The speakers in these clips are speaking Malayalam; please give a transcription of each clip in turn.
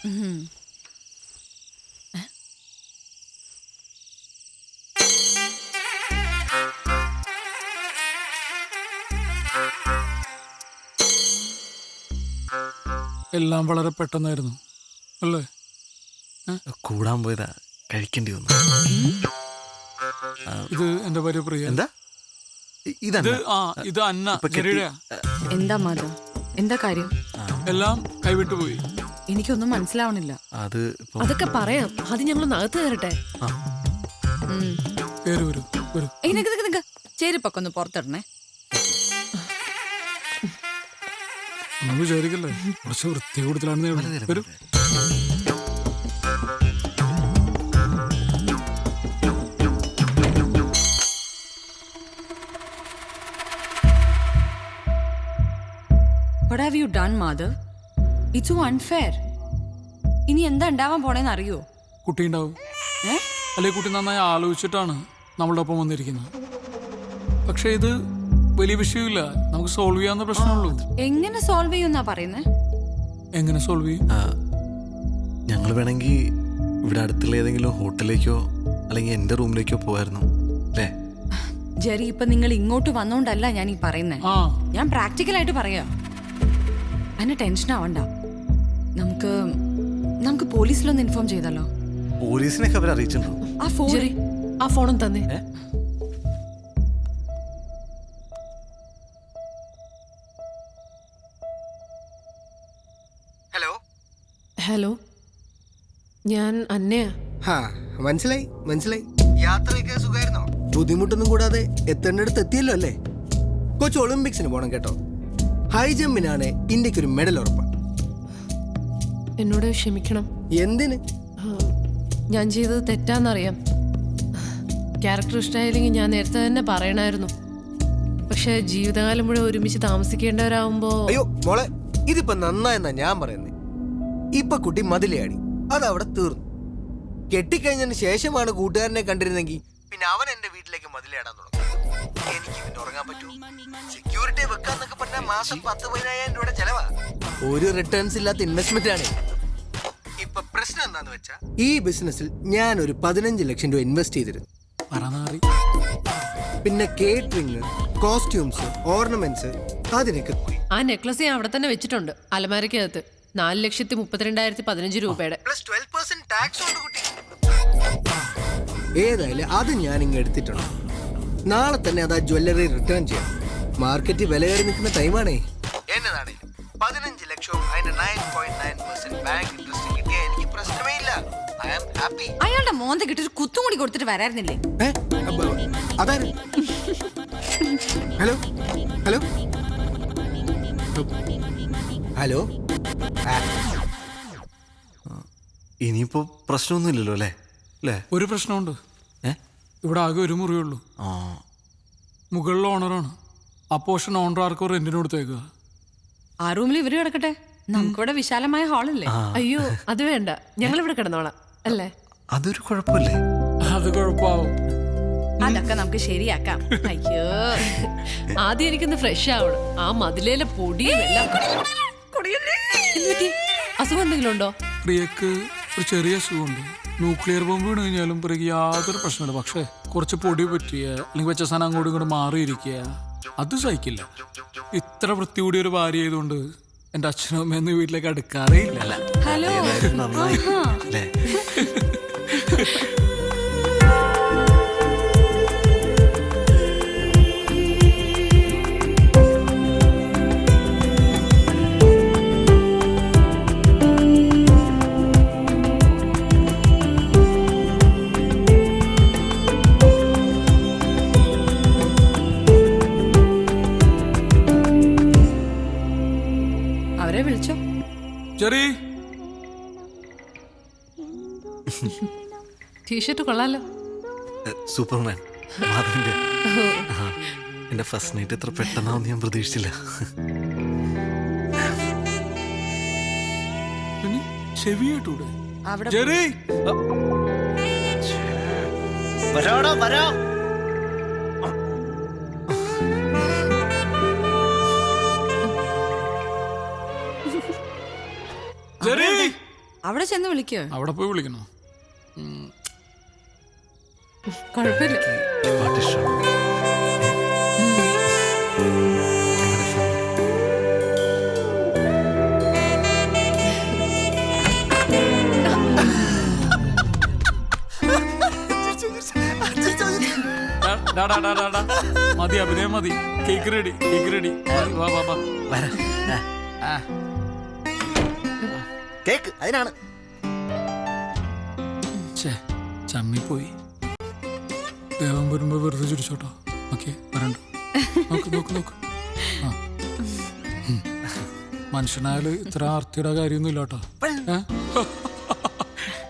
എല്ലാം വളരെ പെട്ടെന്നായിരുന്നു അല്ലേ? കൂടാൻ പോയതാ, കഴിക്കേണ്ടി വന്നു. ഇത് എന്റെ ഭാര്യ പ്രിയ. എന്താ ഇത് അന്ന. എന്താ മാധവ്, എന്താ കാര്യം? എല്ലാം കൈവിട്ടു പോയി. എനിക്കൊന്നും മനസ്സിലാവണില്ല. അതൊക്കെ പറയാം, ആദ്യം ഞങ്ങൾ നകത്ത് കയറട്ടെ. ചേരിപ്പൊക്കെ ഒന്ന് പുറത്തിടണേ. ഒന്നും വിചാരിക്കല്ലേ, കുറച്ച് വൃത്തി കൂടുതലാണെന്നേ വരും. What have you done, mother? It's so unfair. ഇനി എന്താ ഉണ്ടാവാൻ പോണേന്ന് അറിയോ? കുട്ടി ഉണ്ടാവും. അല്ലെ കുട്ടി നന്നായി ആലോചിച്ചിട്ടാണ് നമ്മളുടെ ഒപ്പം വന്നിരിക്കുന്നത്. പക്ഷെ ഇത് വലിയ വിഷയമില്ല, നമുക്ക് സോൾവ് ചെയ്യാവുന്ന പ്രശ്നമുള്ളൂ. എങ്ങനെ സോൾവ് ചെയ്യുന്നാ പറയുന്നേ? എങ്ങനെ സോൾവ് ചെയ്യും? ഞങ്ങൾ വേണമെങ്കിൽ ഇവിടെ അടുത്തുള്ള ഏതെങ്കിലും ഹോട്ടലിലേക്കോ അല്ലെങ്കിൽ എന്റെ റൂമിലേക്കോ പോയായിരുന്നു അല്ലേ? ജെറി, ഇപ്പൊ നിങ്ങൾ ഇങ്ങോട്ട് വന്നോണ്ടല്ല ഞാൻ ഈ പറയുന്നേ. ഞാൻ പ്രാക്ടിക്കലായിട്ട് പറയാ. അതിന് ടെൻഷൻ ആവണ്ട. നമുക്ക് പോലീസിലൊന്ന് ഇൻഫോം ചെയ്താലോ? പോലീസിനൊക്കെ അവർ അറിയിച്ചിട്ടുണ്ടോ? ആ ഫോണും തന്നെ. ഹലോ ഹലോ, ഞാൻ അന്നയാ. മനസ്സിലായി. യാത്രയൊക്കെ സുഖമായിരുന്നോ? ബുദ്ധിമുട്ടൊന്നും കൂടാതെ എത്തേണ്ടടുത്ത് എത്തിയല്ലോ അല്ലേ? കൊച്ചു ഒളിമ്പിക്സിന് പോണം കേട്ടോ. ഹൈ ജമ്പിനാണ് ഇന്ത്യക്കൊരു മെഡൽ ഉറപ്പാണ്. എന്നോട് ക്ഷമിക്കണം. എന്തിന്? ഞാൻ ചെയ്തത് തെറ്റാന്നറിയാം. ക്യാരക്ടർ ഇഷ്ടമായില്ലെങ്കിൽ ഞാൻ നേരത്തെ തന്നെ പറയണമായിരുന്നു. പക്ഷെ ജീവിതകാലം മുഴുവൻ ഒരുമിച്ച് താമസിക്കേണ്ടവരാകുമ്പോ... അയ്യോ മോളെ, ഇതിപ്പോ നന്നായെന്നാ ഞാൻ പറയുന്നത്. ഇപ്പൊ കുട്ടി മതിലയാടി, അതവിടെ തീർന്നു. കെട്ടിക്കഴിഞ്ഞതിന് ശേഷമാണ് കൂട്ടുകാരനെ കണ്ടിരുന്നെങ്കിൽ പിന്നെ അവൻ എന്റെ വീട്ടിലേക്ക് മതിലയാടാൻ തുടങ്ങും. എനിക്ക് പിന്നെ ഉറങ്ങാൻ പറ്റൂ? സെക്യൂരിറ്റി വെക്കാന്നൊക്കെ പറഞ്ഞാൽ മാസം 10,000-15,000 രൂപയുടെ ചെലവാ. ഒരു റിട്ടേൺസ് ഇല്ലാത്ത ഇൻവെസ്റ്റ്മെന്റ് ആണ്. ഇപ്പൊ പ്രശ്നം എന്താന്ന് വെച്ചാ, ഈ ബിസിനസ്സിൽ ഞാൻ ഒരു 15 ലക്ഷം രൂപ ഇൻവെസ്റ്റ് ചെയ്തിരുന്നു. പിന്നെ കേറ്ററിംഗ്, കോസ്റ്റ്യൂംസ്, ഓർണമെന്റ്സ്, അതിനൊക്കെ ആ നെക്ലസ് ഞാൻ അവിടെ തന്നെ വെച്ചിട്ടുണ്ട്, അലമാരക്കകത്ത്. 4,32,15 രൂപയുടെ. പ്ലസ് 12% ടാക്സ് ഉണ്ട് കുട്ടി. ഏതായാലും അത് ഞാൻ ഇങ്ങ് എടുത്തിട്ടുണ്ട്. നാളെ തന്നെ അത് ആ ജ്വല്ലറി റിട്ടേൺ ചെയ്യാം. മാർക്കറ്റ് വില കയറി നിൽക്കുന്ന ടൈമാണേ. എന്നതാണേലും 15 ലക്ഷവും അതിന്റെ 9.9% ബാങ്ക് ഇൻട്രസ്റ്റ് കിട്ടിയ എനിക്ക് പ്രശ്നമേ ഇല്ല. I am happy. അയാളുടെ മോന്ത കിട്ടി ഒരു കുത്തും കൂടി കൊടുത്തിട്ട് വരായിരുന്നില്ലേ? അതാര്? Hello hello hello. ഇനിയിപ്പോ പ്രശ്നമൊന്നുമില്ലല്ലോ അല്ലേ? ഒരു പ്രശ്നമുണ്ട്. ഇവിടെ ആകെ ഒരു മുറിയുള്ളൂ. മുകളിലെ ഓണറാണ്. ആ പോർഷൻ ഓണർ ആർക്കോ റെന്റിന് കൊടുത്തേക്കുക. ആ റൂമിൽ ഇവര് കിടക്കട്ടെ, നമുക്കിവിടെ വിശാലമായ ഹാളല്ലേ? അയ്യോ അത് വേണ്ട, ഞങ്ങൾ ഇവിടെ കിടന്നോളാം അല്ലേ? അതൊരു കുഴപ്പമില്ലേ? അത് കുഴപ്പമാവും. അതൊക്കെ നമുക്ക് ശരിയാക്കാം. അയ്യോ, ആദ്യം എനിക്കൊന്ന് ഫ്രഷ് ആവണം. ആ മതിലേലെ പൊടിയും എല്ലാം. അസുഖം എന്തെങ്കിലും ഉണ്ടോ? പ്രിയക്ക് ഒരു ചെറിയ അസുഖമുണ്ട്. ന്യൂക്ലിയർ ബോംബ് വീണ് കഴിഞ്ഞാലും പ്രിയക്ക് യാതൊരു പ്രശ്നമില്ല. പക്ഷേ കുറച്ച് പൊടി പറ്റിയ അല്ലെങ്കിൽ വെച്ച സാധനം അങ്ങോട്ടും ഇങ്ങോട്ട് മാറിയിരിക്കുക, അത് സഹിക്കില്ല. ഇത്ര വൃത്തി കൂടിയ ഒരു ഭാര്യ ആയതുകൊണ്ട് എന്റെ അച്ഛനും അമ്മയൊന്നും വീട്ടിലേക്ക് അടുക്കാറേ ഇല്ല. ഹലോ. അവരെ വിളിച്ചോ? ചെറി, ടീഷർട്ട് കൊള്ളാലോ. സൂപ്പർമാൻ മാധവന്റെ. എന്റെ ഫസ്റ്റ് നൈറ്റ് എത്ര പെട്ടെന്നാവും ഞാൻ പ്രതീക്ഷിച്ചില്ല. ചെവിയായിട്ടൂടെ? അവിടെ ചെന്ന് വിളിക്കോ? അവിടെ പോയി വിളിക്കണോ? കുഴപ്പമില്ല. മതി അഭിനയം മതി. Cake ready, cake ready. വാ വാ വാ. കേക്ക് അതിനാണ്. ചമ്മിപ്പോയി. ദേവൻ വരുമ്പോ വെറുതെ ചിരിച്ചോട്ടോ. ഓക്കെ വരണ്ട. നോക്ക് നോക്ക് നോക്ക്. മനുഷ്യനായാല് ഇത്ര ആർത്തിയുടെ കാര്യമൊന്നും ഇല്ല കേട്ടോ.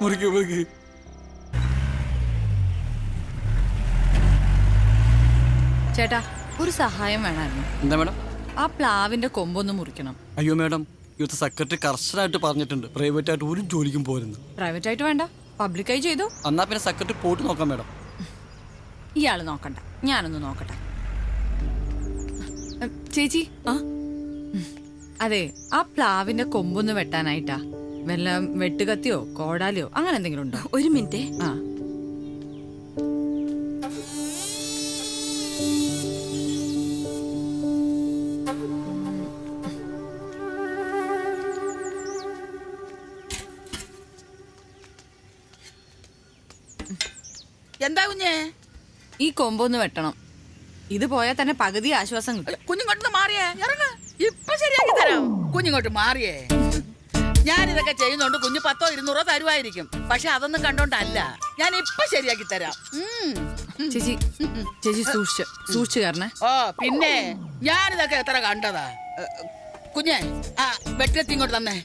മുറിക്ക് മുറിക്ക്. ചേട്ടാ ഒരു സഹായം വേണമായിരുന്നു. എന്താ മാഡം? ആ പ്ലാവിന്റെ കൊമ്പൊന്ന് മുറിക്കണം. അയ്യോ മാഡം, യൂത്ത് സെക്രട്ടറി കർശനമായിട്ട് പറഞ്ഞിട്ടുണ്ട് പ്രൈവറ്റ് ആയിട്ട് ഒരു ജോലിക്കും പോരുന്നു. പ്രൈവറ്റ് ആയിട്ട് വേണ്ട, പബ്ലിക്കായി ചെയ്തു. എന്നാ പിന്നെ സെക്രട്ടറി പോയിട്ട് നോക്കാം മാഡം. ഇയാള് നോക്കണ്ട, ഞാനൊന്ന് നോക്കട്ടെ. ചേച്ചി അതെ, ആ പ്ലാവിന്റെ കൊമ്പൊന്ന് വെട്ടാനായിട്ടാ. വല്ല വെട്ടുകത്തിയോ കോടാലിയോ അങ്ങനെ എന്തെങ്കിലും ഉണ്ടോ? ഒരു മിനിറ്റ്. ആ എന്താ കുഞ്ഞേ? ഈ കൊമ്പൊന്ന് വെട്ടണം. ഇത് പോയാൽ തന്നെ പകുതി ആശ്വാസം കിട്ടും. കുഞ്ഞിങ്ങോട്ട് മാറിയേ, ഇറങ്ങ. ഇപ്പൊ ശരിയാക്കി തരാം. കുഞ്ഞിങ്ങോട്ട് മാറിയേ. ഞാനിതൊക്കെ ചെയ്യുന്നോണ്ട് കുഞ്ഞ് 10 or 200 തരുമായിരിക്കും. പക്ഷെ അതൊന്നും കണ്ടോണ്ടല്ല, ഞാൻ ഇപ്പൊ ശരിയാക്കി തരാം. ചേച്ചി ചേച്ചി സൂക്ഷിച്ചു കയറണേ. ഓ പിന്നെ ഞാനിതൊക്കെ എത്ര കണ്ടതാ. കുഞ്ഞെ ആ വെട്ടിലെത്തി ഇങ്ങോട്ട് തന്നെ.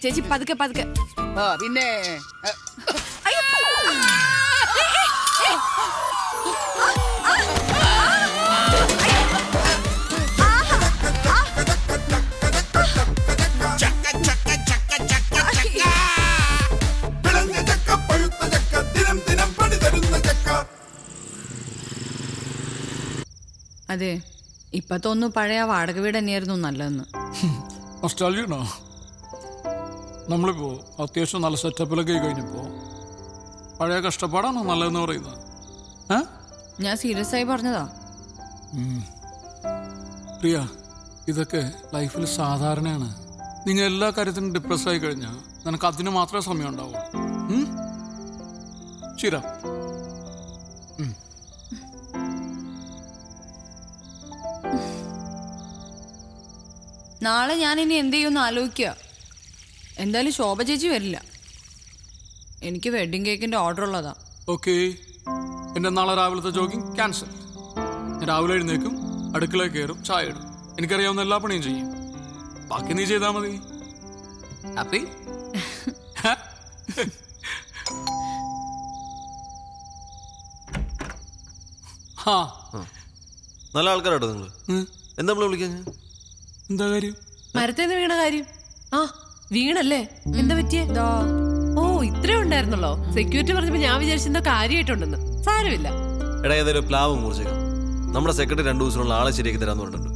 ചേച്ചി പതുക്കെ പതുക്കെ. ഓ പിന്നെ അതെ, ഇപ്പൊ തോന്നുന്നു പഴയ വാടക വീട് തന്നെയായിരുന്നു നല്ലതെന്ന്. നൊസ്റ്റാൾജിയാണോ? നമ്മളിപ്പോ അത്യാവശ്യം നല്ല സെറ്റപ്പിലൊക്കെ കഴിഞ്ഞപ്പോ പഴയ കഷ്ടപ്പാടാണോ നല്ലതെന്ന് പറയുന്നത്? ഞാൻ സീരിയസ് ആയി പറഞ്ഞതാ. പ്രിയ, ഇതൊക്കെ ലൈഫിൽ സാധാരണയാണ്. നിങ്ങൾ എല്ലാ കാര്യത്തിനും ഡിപ്രസ് ആയി കഴിഞ്ഞാൽ നിനക്ക് അതിന് മാത്രമേ സമയം ഉണ്ടാവുള്ളൂ. ശരി. നാളെ ഞാൻ ഇനി എന്ത് ചെയ്യുമെന്ന് ആലോചിക്കുക. എന്തായാലും ശോഭ ചേച്ചി വരില്ല. എനിക്ക് വെഡിങ് കേക്കിന്റെ ഓർഡർ ഉള്ളതാ. ഓക്കെ, എന്റെ നാളെ രാവിലത്തെ ജോഗിങ് ക്യാൻസൽ. ഞാൻ രാവിലെ എഴുന്നേക്കും, അടുക്കളയിൽ കയറും, ചായ ഇടും. എനിക്കറിയാവുന്ന എല്ലാ പണിയും ചെയ്യും. ബാക്കി നീ ചെയ്താൽ മതി. ഹാപ്പി? നല്ല ആൾക്കാരാട്ടോ നിങ്ങള്. എന്താ നമ്മളെ വിളിക്കാൻ? എന്താ കാര്യം? മരത്തേന്ന് വീണ കാര്യം. ആ വീണല്ലേ? എന്താ പറ്റിയേ? ഓ ഇത്രേ ഉണ്ടായിരുന്നല്ലോ. സെക്യൂരിറ്റി പറഞ്ഞപ്പോ ഞാൻ വിചാരിച്ചെന്തോ കാര്യമായിട്ടുണ്ടെന്ന്. സാരമില്ല. എടാ ഏതായാലും പ്ലാവ് മുറിച്ചേക്കാം. നമ്മുടെ സെക്രട്ടറി 2 ദിവസത്തിനുള്ള ആളെ ശരിയാക്കി തരാന്ന് പറഞ്ഞിട്ടുണ്ട്.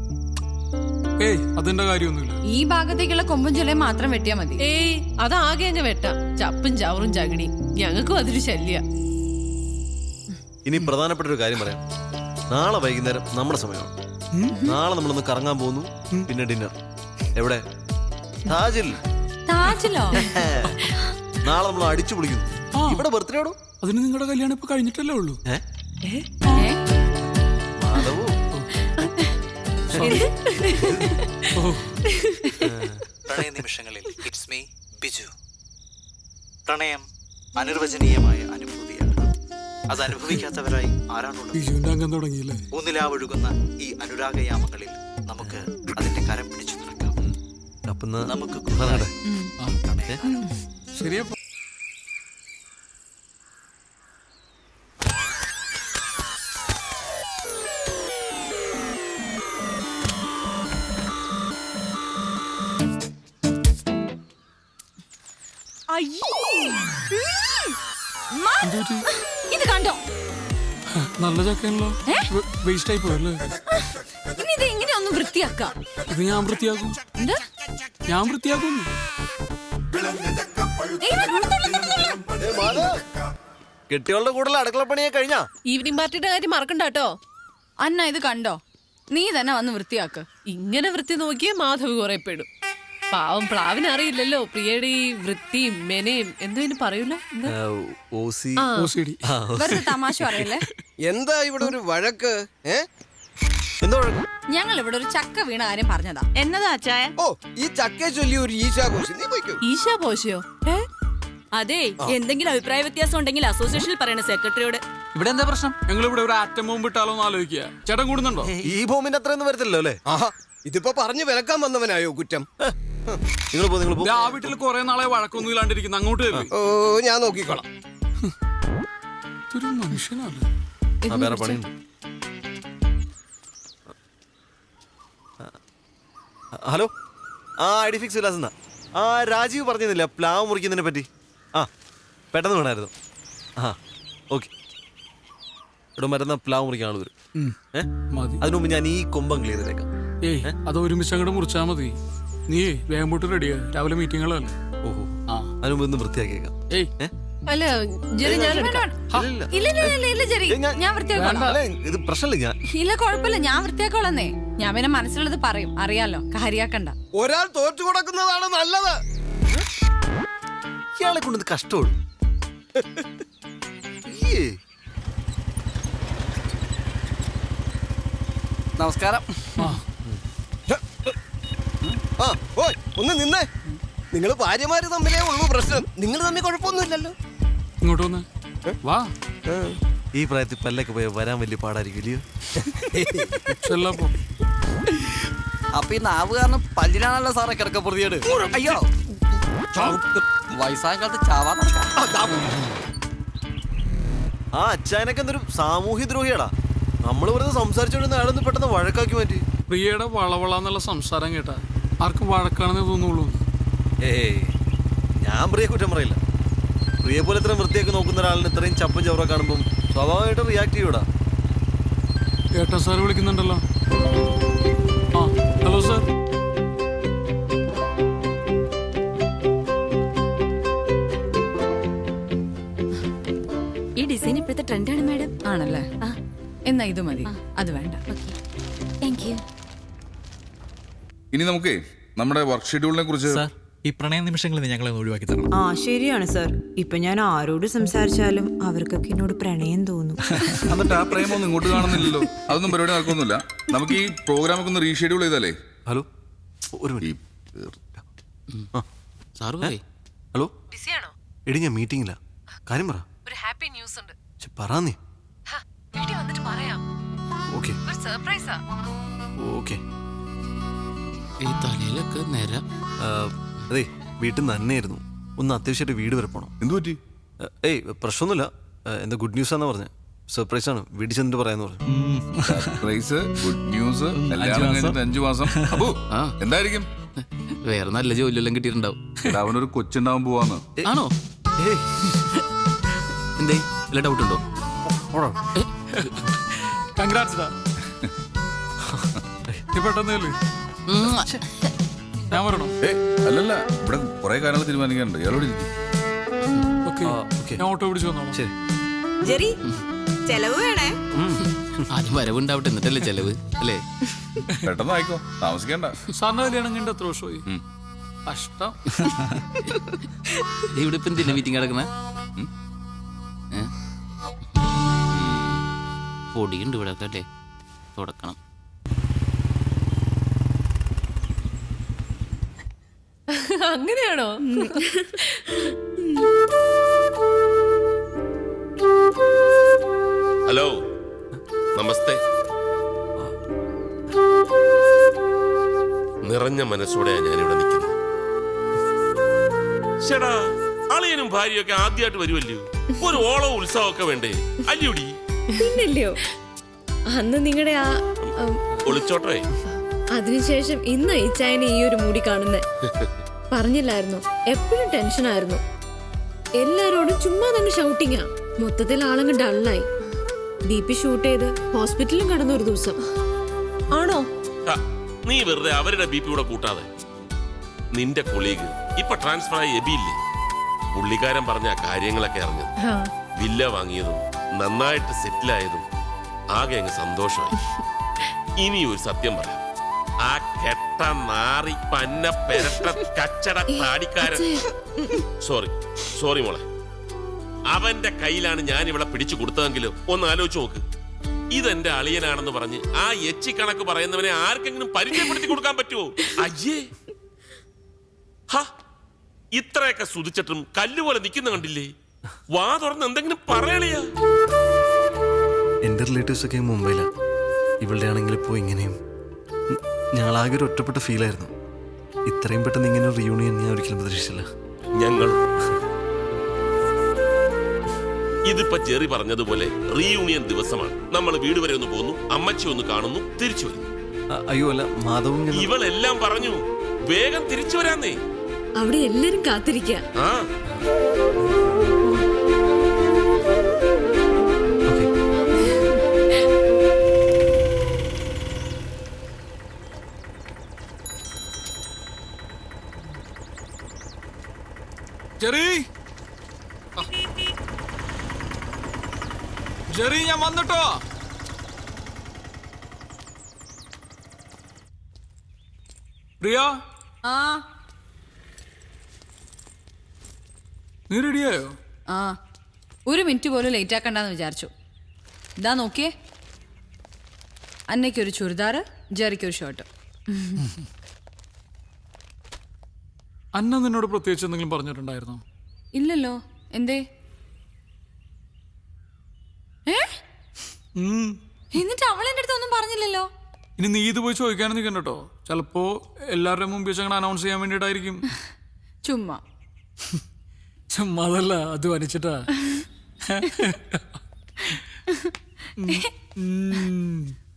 ഏയ് അതിന്റെ കാര്യമൊന്നുമില്ല. ഈ ഭാഗത്തേക്കുള്ള കൊമ്പും ചിലയും മാത്രം വെട്ടിയാ മതി. ഏയ് അതാകെ അങ്ങ് വെട്ടാം. ചപ്പും ചവറും ചകിടി ഞങ്ങൾക്കും അതൊരു ശല്യ. ഇനി പ്രധാനപ്പെട്ട ഒരു കാര്യം പറയാം. നാളെ വൈകുന്നേരം നമ്മുടെ സമയമാണ്. നാളെ നമ്മളൊന്ന് കറങ്ങാൻ പോകുന്നു. പിന്നെ ഡിന്നർ എവിടെ? താജിൽ. താജിലോ? നാളെ നമ്മൾ അടിച്ചു പൊളിക്കുന്നു. ഇവിടെ ബർത്ത്ഡേ ആണോ? അതിന് നിങ്ങളുടെ കല്യാണം ഇപ്പൊ കഴിഞ്ഞിട്ടല്ലേ ഉള്ളൂ. പ്രണയ നിമിഷങ്ങളിൽ ഇറ്റ്സ് മീ ബിജു. പ്രണയം അനിർവചനീയമായ അനുഭൂതിയാണ്. അത് അനുഭവിക്കാത്തവരായി ആരാണുള്ളത്? ഊന്നിലാവൊഴുകുന്ന ഈ അനുരാഗയാമങ്ങളിൽ നമുക്ക് അതിന്റെ കരം പിടിച്ചു നടക്കാം. നമുക്ക് ശരിയാ. ഇത് കണ്ടോ? നല്ല ചക്കയാണല്ലോ. വേസ്റ്റ് ആയി പോയല്ലേ? ഇനി ഇത് എങ്ങനെ ഒന്ന് വൃത്തിയാക്കാം? ഇത് ഞാൻ വൃത്തിയാക്കും. എന്താ? ഞാൻ വൃത്തിയാക്കും. കെട്ടികളുടെ കൂടുതൽ അടുക്കളപ്പണിയെ കഴിഞ്ഞാ ഈവനിങ് പാർട്ടിയുടെ കാര്യം മറക്കണ്ട കേട്ടോ. അന്ന ഇത് കണ്ടോ? നീ തന്നെ വന്ന് വൃത്തിയാക്ക്. ഇങ്ങനെ വൃത്തി നോക്കിയേ മാധവ് കുറെ പെടും. പാവം പ്ലാവിന് അറിയില്ലല്ലോ പ്രിയയുടെ ഈ വൃത്തിയും മെനയും എന്തോ ഇനി പറയൂല. Aussie OCD. വെറുതെ തമാശ പറയല്ലേ. എന്താ ഇവിടെ ഒരു വഴക്ക്? എന്തോ ഞങ്ങൾ ഇവിടെ ഒരു ചക്ക വീണ കാര്യം പറഞ്ഞതാ. എന്നതാ അച്ചായ? ഓ, ഈ ചക്കയെ ചൊല്ലി ഒരു ഈശാഘോഷം. നീ പോയിക്കോ. ഈശാ പോശയോ? അതെ, എന്തെങ്കിലും അഭിപ്രായ വ്യത്യാസം ഉണ്ടെങ്കിൽ അസോസിയേഷനിൽ പറയണ സെക്രട്ടറിയോട്. ഇവിടെ എന്താ പ്രശ്നം? ഞങ്ങൾ ഇവിടെ ഒരു ആറ്റം ബോംബ് ഇട്ടാലോ എന്ന് ആലോചിക്കുക. ചേട്ടൻ കൂടുന്നുണ്ടോ? ഈ ഭൂമിന്റെ അത്രയൊന്നും വരത്തില്ലല്ലോ അല്ലേ? ആഹാ, ഇതിപ്പോ പറഞ്ഞു വിലക്കാൻ വന്നവനായോ കുറ്റം? നിങ്ങൾ പോ. ആ വീട്ടിൽ കുറെ നാളെ വഴക്കൊന്നും ഇല്ലാണ്ടിരിക്കുന്നു. അങ്ങോട്ട് വരില്ലേ? ഓ, ഞാൻ നോക്കിക്കോളാം. ഇതൊരു മനുഷ്യനാണ്. വേറെ പണിയുണ്ട്. ഹലോ, ആ ഐഡിഫിക്സ് വിലാസെന്നാ. ആ രാജീവ് പറഞ്ഞിരുന്നില്ല പ്ലാവ് മുറിക്കുന്നതിനെ പറ്റി. ആ, പെട്ടെന്ന് വേണമായിരുന്നു. ആ, ഓക്കെ. ഇവിടെ മരുന്ന പ്ലാവ് മുറിക്കാൻ ആൾ വരും. മതി. അതിനു മുമ്പ് ഞാൻ ഈ കൊമ്പം ക്ലിയർ ചെയ്തേക്കാം. ഏയ്, അത് ഒരുമിച്ച് അങ്ങോട്ട് മുറിച്ചാ മതി. നീ വേഗം പോട്ട് റെഡിയാ. രാവിലെ മീറ്റിങ്ങുകളല്ലേ. ഓഹോ, ആ, അതിനു മുമ്പ് ഒന്ന് വൃത്തിയാക്കിയേക്കാം. ഏയ്, അല്ല ജെറി, ഞാൻ എടുക്കാം. ഇല്ല, ഇല്ല ഇല്ല ഇല്ല ഇല്ല ജെറി, ഞാൻ വൃത്തിയാക്കോളാം. അല്ലേ, ഇത് പ്രശ്നമില്ല. ഞാൻ ഇല്ല, കുഴപ്പമില്ല, ഞാൻ വൃത്തിയാക്കോളന്നേ. ഞാൻ പിന്നെ മനസ്സിലുള്ളത് പറയും. അറിയാലോ, കാര്യാക്കണ്ട. ഒരാൾ തോറ്റു കൊടുക്കുന്നതാണ് നല്ലത്. ഇയാളെ കൊണ്ടത് കഷ്ടമുള്ളൂ. നമസ്കാരം. ആ, ഓയ്, ഒന്ന് നിന്നേ. നിങ്ങൾ ഭാര്യമാര് തമ്മിലേ ഉള്ളൂ പ്രശ്നം. നിങ്ങൾ തമ്മിൽ കുഴപ്പമൊന്നുമില്ലല്ലോ. ഇങ്ങോട്ട് വന്ന് വാ. ഈ പ്രായത്തിൽ പല്ലൊക്കെ പോയി വരാൻ വലിയ പാടായിരിക്കും ഇല്ലയോ? ചെല്ലപ്പോ അപ്പൊ ഈ നാവ് കാരണം പല്ലിനാണല്ലോ സാറേ കിടക്ക പ്രതിയോട്. അയ്യോ, വയസ്സായ കാലത്ത് ചാവാൻ നടക്കാം. ആ അച്ചായനൊക്കെ എന്തൊരു സാമൂഹ്യ ദ്രോഹിയാടാ. നമ്മൾ വെറുതെ സംസാരിച്ചോണ്ടിരുന്ന അയാളൊന്ന് പെട്ടെന്ന് വഴക്കാക്കി മാറ്റി. പ്രിയയുടെ വളവളന്നുള്ള സംസാരം കേട്ടാ ആർക്കും വഴക്കാണെന്നേ തോന്നുള്ളൂ. ഏയ്, ഞാൻ പ്രിയെ കുറ്റം പറയില്ല. പ്രിയെ പോലെ ഇത്രയും വൃത്തിയാക്കി നോക്കുന്ന ഒരാളിന് ഇത്രയും ചപ്പും ചവറ കാണുമ്പോൾ സ്വാഭാവികമായിട്ടും റിയാക്ട് ചെയ്യൂടാ. ഏട്ടാ സാർ വിളിക്കുന്നുണ്ടല്ലോ. ആ, ഹലോ സാർ. ഈ ഡിസൈൻ ഇപ്പോഴത്തെ ട്രെൻഡാണ് മാഡം. ആണല്ലേ? എന്നാ ഇത് മതി. അത് വേണ്ട. Thank you. ഇനി നമുക്ക് നമ്മുടെ വർക്ക് ഷെഡ്യൂളിനെ കുറിച്ച്. ഈ പ്രണയ നിമിഷങ്ങളിൽ ഞങ്ങളെ ഒഴിവാക്കി തരണം. ആ, ശരിയാണ് സാർ. ഇപ്പൊ ഞാൻ ആരോട് സംസാരിച്ചാലും അവർക്കൊക്കെ എന്നോട് പ്രണയം തോന്നും. എന്നിട്ട് ആ പ്രേമൊന്നും ഇങ്ങോട്ട് കാണുന്നില്ലല്ലോ. അതൊന്നും പരിപാടി നടക്കൊന്നുമില്ല. നമുക്ക് ഈ പ്രോഗ്രാമൊക്കെ ഒന്ന് റീഷെഡ്യൂൾ ചെയ്താലേ. ഹലോ, ഒരു മിനിറ്റ്. ഹലോ, ബിസിയാണോ? എടി ഞാൻ മീറ്റിംഗില്ല. കാര്യം പറ. ഒരു ഹാപ്പി ന്യൂസ് ഉണ്ട്. പറ നീ. വീട്ടിൽ വന്നിട്ട് പറയാം. ഓക്കെ ഒരു സർപ്രൈസാ. ഓക്കെ. ഈ തലയിലൊക്കെ നേര. അതെ, വീട്ടിൽ നിന്ന് തന്നെയായിരുന്നു. ഒന്ന് അത്യാവശ്യമായിട്ട് വീട് വരെ പോകണം. എന്തു പറ്റി? ഏയ്, പ്രശ്നമൊന്നുമില്ല. എന്താ ഗുഡ് ന്യൂസ് ആണെന്ന് പറഞ്ഞത്. സർപ്രൈസ് ആണ്, വീട്ടിൽ ചെന്നിട്ട് പറയാന്ന് പറഞ്ഞു. സർപ്രൈസ്, ഗുഡ് ന്യൂസ്, കല്യാണം കഴിഞ്ഞിട്ട് 5 മാസം. അപ്പോ എന്തായിരിക്കും? വേറെ നല്ല ജോലിയെല്ലാം കിട്ടിയിട്ടുണ്ടാവും. അവനൊരു കൊച്ചുണ്ടാവാൻ പോവാന്ന്. ആണോ? എന്തേ, വല്ല ഡൗട്ട് ഉണ്ടോ? കൺഗ്രാറ്റ്സ്. പെട്ടെന്നല്ലേ ഞാൻ പറയണോ? അല്ലല്ല, ഇവിടെ കുറെ കാര്യങ്ങൾ തീരുമാനിക്കാനുണ്ട്. ഇയാളോട് ഇരിക്കും. ഓക്കെ, ഞാൻ ഓട്ടോ പിടിച്ചു വന്നോളാം. ശരി. ജെറി, ചെലവ് വേണേ. ആദ്യം വരവുണ്ടാവട്ടെ, എന്നിട്ടല്ലേ ചെലവ് അല്ലേ? പെട്ടെന്ന് ആയിക്കോ, താമസിക്കണ്ട. സാറിന് കല്യാണം കണ്ട എത്ര വർഷമായി? കഷ്ടം. ഇവിടെ ഇപ്പം എന്തിനാ മീറ്റിംഗ് കിടക്കണ? പൊടിയുണ്ട് ഇവിടെ ഒക്കെ അല്ലേ, തുടക്കണം. അങ്ങനെയാണോ? ഹലോ, നമസ്തേ. നിറഞ്ഞ മനസ്സോടെയാണ് ഞാനിവിടെ നിൽക്കുന്നത്. ചേടാ, അളിയനും ഭാര്യയൊക്കെ ആദ്യമായിട്ട് വരുമല്ലോ. ഒരു ഓളോ ഉത്സവമൊക്കെ വേണ്ടേ? അല്ലയോടി? പിന്നല്ലയോ, അന്ന് നിങ്ങളുടെ ആ ഒളിച്ചോട്ടേ. അതിനുശേഷം ഇന്ന് ഇച്ചായനെ ഈ ഒരു മൂടി കാണുന്നേ. പറഞ്ഞില്ലായിരുന്നു, എപ്പോഴും ടെൻഷനായിരുന്നു. എല്ലാരോടും ചുമ്മാ തന്നെ ഷൗട്ടിങ്ങാ. മൊത്തത്തിൽ ആളങ്ങ് ഡള്ളായി. BP ഷൂട്ട് ചെയ്ത് ഹോസ്പിറ്റലിലും കടന്നു ഒരു ദിവസം. ആണോ? നീ വെറുതെ അവരുടെ BP കൂടെ കൂട്ടാതെ. നിന്റെ കൊളീഗ് ഇപ്പൊ ട്രാൻസ്ഫർ ആയി എബിയില്ലേ, പുള്ളിക്കാരൻ പറഞ്ഞ കാര്യങ്ങളൊക്കെ അറിഞ്ഞത്, വില്ല വാങ്ങിയതും നന്നായിട്ട് സെറ്റിലായതും ആകെ അങ്ങ് സന്തോഷമായി. ഇനി ഒരു സത്യം പറയാം, ആ കെട്ട നാറി പന്ന പെരട്ട കച്ചട താടിക്കാരൻ, സോറി മോളെ, അവന്റെ കയ്യിലാണ് ഞാൻ ഇവിടെ പിടിച്ചു കൊടുത്തതെങ്കിലും ഒന്ന് ആലോചിച്ച് നോക്ക്. ഇതെന്റെ അളിയനാണെന്ന് പറഞ്ഞ് ആ എച്ചി കണക്ക് പറയുന്നവനെ ആർക്കെങ്കിലും പരിചയപ്പെടുത്തി കൊടുക്കാൻ പറ്റുമോ? അയ്യേ, ഇത്രയൊക്കെ സുതിച്ചിട്ടും കല്ലുപോലെ നിൽക്കുന്ന കണ്ടില്ലേ? വാ തുറന്ന് എന്തെങ്കിലും പറയണിയാ. എൻ്റെ റിലേറ്റീവ്സ് ഒക്കെ മുംബൈയിലാ. ഇവളുടെ ആണെങ്കിൽ ഇപ്പോൾ ഇങ്ങനെയും. ഞങ്ങളാകെ ഒരു ഒറ്റപ്പെട്ട ഫീലായിരുന്നു. ഇത്രയും പെട്ടെന്ന് ഇങ്ങനെ ഒരു റിയൂണിയൻ ഞാൻ ഒരിക്കലും പ്രതീക്ഷിച്ചില്ല. ഞങ്ങൾ ഇതിപ്പോ ജെറി പറഞ്ഞതുപോലെ റീയൂണിയൻ ദിവസമാണ്. നമ്മൾ വീട് വരെ ഒന്ന് പോകുന്നു, അമ്മച്ചി ഒന്ന് കാണുന്നു, തിരിച്ചു വരുന്നു. അയ്യോ അല്ല, മാധവും ഇവളെല്ലാം പറഞ്ഞു വേഗം തിരിച്ചു വരാന്നേ. അവിടെ എല്ലാരും കാത്തിരിക്കുക. ആ ജെറി, ജെറി, ഞാൻ വന്നിട്ടോ. പ്രിയ, നീ റെഡിയായോ? ആ, ഒരു മിനിറ്റ് പോലും ലേറ്റ് ആക്കണ്ടെന്ന് വിചാരിച്ചു. ഇതാ നോക്കിയേ, അന്നയ്ക്കൊരു ചുരിദാർ, ജെറിക്കൊരു ഷർട്ട്. അന്ന നിന്നോട് പ്രത്യേകിച്ച് എന്തെങ്കിലും പറഞ്ഞിട്ടുണ്ടായിരുന്നോ? ഇല്ലല്ലോ, എന്തേ? എന്നിട്ട് അവൾ എൻ്റെ അടുത്ത് ഒന്നും പറഞ്ഞില്ലല്ലോ. ഇനി നീ ഇത് പോയി ചോദിക്കാനും നിൽക്കണ്ട കേട്ടോ. ചിലപ്പോ എല്ലാവരുടെയും മുമ്പ് വെച്ച് അങ്ങനെ അനൗൺസ് ചെയ്യാൻ വേണ്ടിയിട്ടായിരിക്കും. ചുമ്മാ ചുമ്മാതല്ല, അത് വനിച്ചിട്ടാ.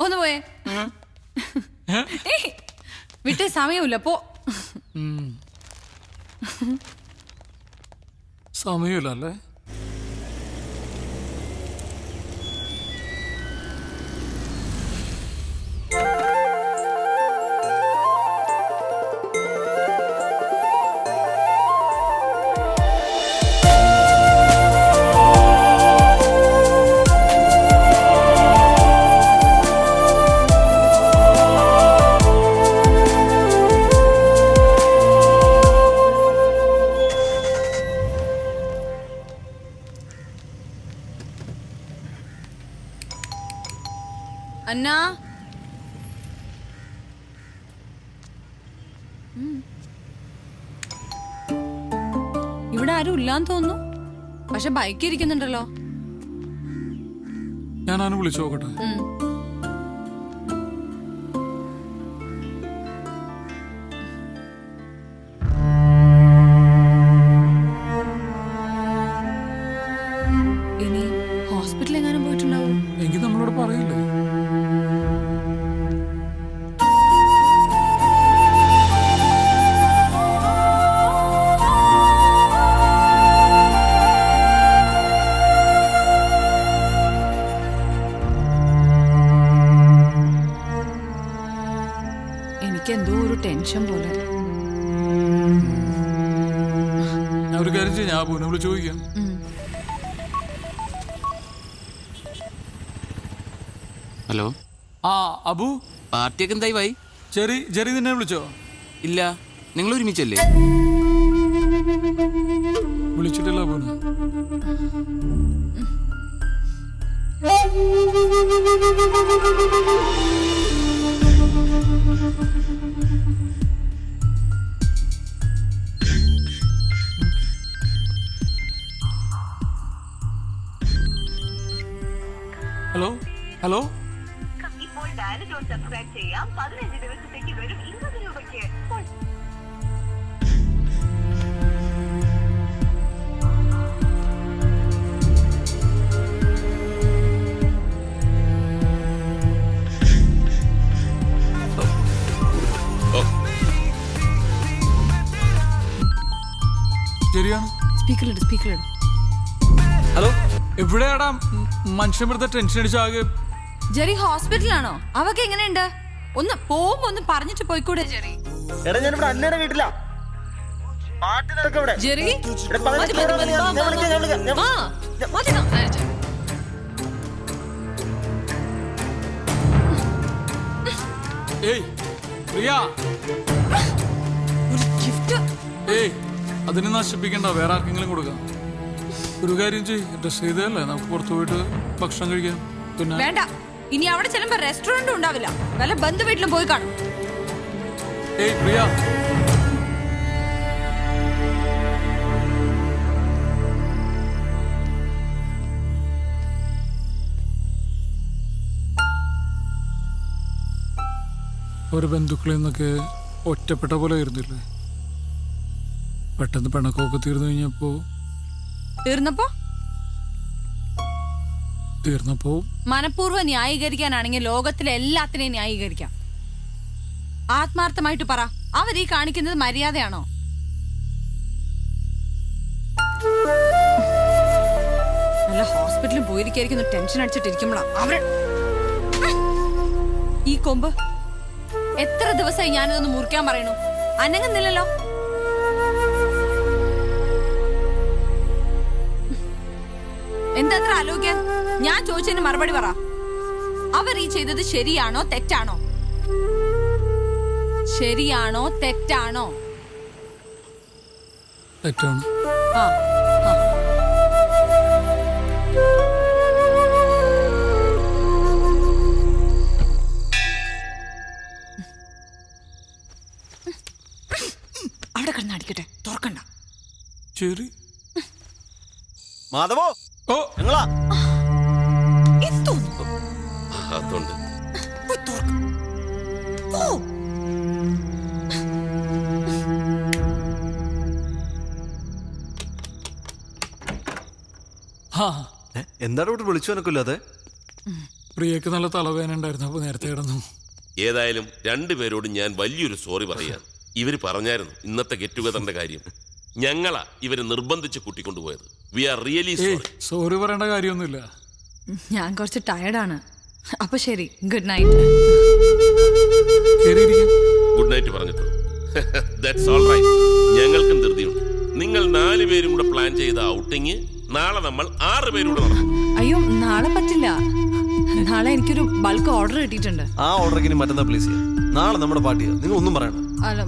ഒന്ന് പോയേ, വിട്ടേ, സമയമില്ല, പോ. സമയമില്ല അല്ലേ? അന്ന, ഇവിടെ ആരും ഇല്ലാന്ന് തോന്നുന്നു. പക്ഷെ ബൈക്ക് ഇരിക്കുന്നുണ്ടല്ലോ. ഞാനാണ് വിളിച്ചു നോക്കട്ടെ. ഇനി ഹോസ്പിറ്റലിൽ എങ്ങാനും പോയിട്ടുണ്ടാവും. എങ്കിൽ നമ്മളോട് പറയില്ലേ? എനിക്കെന്തോ ഒരു ടെൻഷൻ പോലെ. ഞാൻ ഒരു കാര്യം ചെയ്യാം, ഞാൻ അബുവിനെ വിളിച്ച് ചോദിക്കാം. ഹലോ, ആ അബു, പാർട്ടിയൊക്കെ എന്തായി വായി? ജെറി നിന്നെ വിളിച്ചോ? ഇല്ല, നിങ്ങൾ ഒരുമിച്ചല്ലേ? വിളിച്ചിട്ടില്ല അബുവിനെ. ഹലോ ഹലോ, ഇപ്പോൾ ഡയൽ ടോൺ സബ്സ്ക്രൈബ് ചെയ്യാം. 15 ദിവസത്തേക്ക് വെറും 20 രൂപയ്ക്ക്. ശരിയാണ്. സ്പീക്കറിലിട്. ഹലോ, എവിടെയാടാ മനുഷ്യൻ വെറുതെ ടെൻഷൻ അടിച്ചാകെ? ജെറി ഹോസ്പിറ്റലാണോ? അവക്ക് എങ്ങനെയുണ്ട്? ഒന്ന് പോകുമ്പോ ഒന്ന് പറഞ്ഞിട്ട് പോയിക്കൂടെ ജെറി? എടാ, ഞാനിവിടെ അന്നയുടെ വീട്ടിലാ. ജെറി മതി, മതി, മതി. വാ, മതി സംസാരിച്ചു. ഏയ് പ്രിയ, ഒരു ഗിഫ്റ്റ്. ഏയ് അതിനെ നശിപ്പിക്കണ്ട, വേറെ ആർക്കെങ്കിലും കൊടുക്കാം. ഒരു കാര്യം ചെയ്യ്, ഡ്രസ് ചെയ്തല്ലേ, നമുക്ക് പുറത്തു പോയിട്ട് ഭക്ഷണം കഴിക്കാം. പിന്നെ വേണ്ട, ഇനി അവിടെ ചെല്ലുമ്പോ റെസ്റ്റോറന്റും ഉണ്ടാവില്ല, വല്ല ബന്ധു വീട്ടിലും പോയി കാണും. ഏയ് പ്രിയ, ഒരു ബന്ധുക്കളിൽ നിന്നൊക്കെ ഒറ്റപ്പെട്ട പോലെ ആയിരുന്നില്ലേ? പെട്ടെന്ന് പിണക്കമൊക്കെ തീർന്നു കഴിഞ്ഞപ്പോ തീർന്നപ്പോ മനഃപൂർവ്വം ന്യായീകരിക്കാനാണെങ്കിൽ ലോകത്തിലെ എല്ലാത്തിനെയും ന്യായീകരിക്കാം. ആത്മാർത്ഥമായിട്ട് പറ, അവരീ കാണിക്കുന്നത് മര്യാദയാണോ? നല്ല ഹോസ്പിറ്റലിൽ പോയിരിക്കുന്നു, ടെൻഷൻ അടിച്ചിട്ടിരിക്കുമ്പോഴാ അവര് ഈ കൊമ്പ്. എത്ര ദിവസമായി ഞാനിതൊന്ന് മുറിക്കാൻ പറയണു, അനങ്ങുന്നില്ലല്ലോ. എന്താ അത്ര ആലോചിക്കാൻ? ഞാൻ ചോദിച്ചതിന് മറുപടി പറ. അവർ ഈ ചെയ്തത് ശരിയാണോ തെറ്റാണോ? ശരിയാണോ തെറ്റാണോ? തെറ്റാണ്. ആ ആ. അവിടെ കിടന്ന് അടിക്കട്ടെ, തുറക്കണ്ട. ശരി മാധവോ, ഓ ഞങ്ങളാ അതുകൊണ്ട് എന്താണ് ഇവിടെ വിളിച്ചു എനക്കില്ലാതെ? പ്രിയക്ക് നല്ല തലവേദന ഉണ്ടായിരുന്നു, അപ്പൊ നേരത്തെ കിടന്നു. ഏതായാലും രണ്ടുപേരോടും ഞാൻ വലിയൊരു സോറി പറയാൻ. ഇവര് പറഞ്ഞായിരുന്നു ഇന്നത്തെ ഗെറ്റ് ടുഗദറിന്റെ കാര്യം. ഞങ്ങളാ ഇവരെ നിർബന്ധിച്ച് കൂട്ടിക്കൊണ്ടുപോയത്. We are really sorry. Sorry പറയേണ്ട കാര്യമൊന്നുമില്ല. ഞാൻ കുറച്ച് ടയർഡാണ്. അപ്പൊ ശരി, ഗുഡ് നൈറ്റ്. ഗുഡ് നൈറ്റ് പറഞ്ഞിട്ടു. That's all right. ഞങ്ങൾക്കും ധൃതിയുണ്ട്. നിങ്ങൾ 4 പേരും കൂടെ പ്ലാൻ ചെയ്ത ഔട്ടിങ് നാളെ നമ്മൾ 6 പേരൂടെ നടക്കും. അയ്യോ, നാളെ പറ്റില്ല. നാളെ എനിക്കൊരു ബൾക്ക് ഓർഡർ കിട്ടിയിട്ടുണ്ട്. ആ ഓർഡർ ഇനി മറ്റന്നാ പ്ലീസ് ചെയ്യാം. നാളെ നമ്മുടെ പാർട്ടിയാ, നിങ്ങൾ ഒന്നും പറയണ്ട. അല്ല,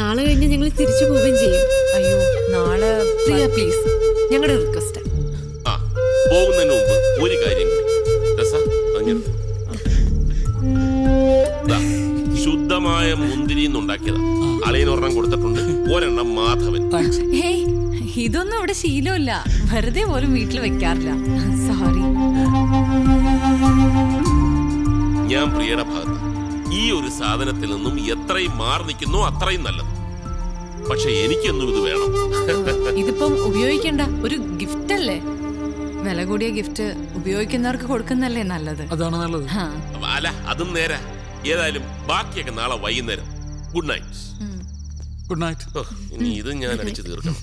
നാളെ കഴിഞ്ഞ് ഞങ്ങൾ തിരിച്ചു പോവുകയും ചെയ്യും. അയ്യോ, നാളെ പ്രിയ പ്ലീസ്, ഞങ്ങളുടെ റിക്വസ്റ്റ്. ആ, പോകുന്നതിന് മുമ്പ് ഒരു കാര്യം കൂടി. ശുദ്ധമായ മുന്തിരി ഉണ്ടാക്കിയതാ. അളിയനൊരെണ്ണം കൊടുത്തിട്ടുണ്ട്, ഒരെണ്ണം മാധവൻ. ഹേയ്, ഇതൊന്നും ഇവിടെ ശീലമില്ല, വെറുതെ പോലും വീട്ടിൽ വെക്കാറില്ല. സോറി. ഞാൻ പ്രിയയുടെ ഭാഗത്ത്. ഈ ഒരു സാധനത്തിൽ നിന്നും എത്രയും മാറി നിൽക്കുന്നോ അത്രയും നല്ലത്. പക്ഷെ എനിക്കൊന്നും ഇത് വേണം. ഇതിപ്പം ഉപയോഗിക്കണ്ട, ഒരു ഗിഫ്റ്റ് അല്ലേ? വില കൂടിയ ഗിഫ്റ്റ് ഉപയോഗിക്കുന്നവർക്ക് കൊടുക്കുന്നല്ലേ നല്ലത്. അതാണ് നല്ലത്. അല്ല, അതും നേരെ. ഏതായാലും ബാക്കിയൊക്കെ നാളെ വൈകുന്നേരം. Good night. Good night. ഇനി ഇത് ഞാൻ അടിച്ചു തീർക്കണം.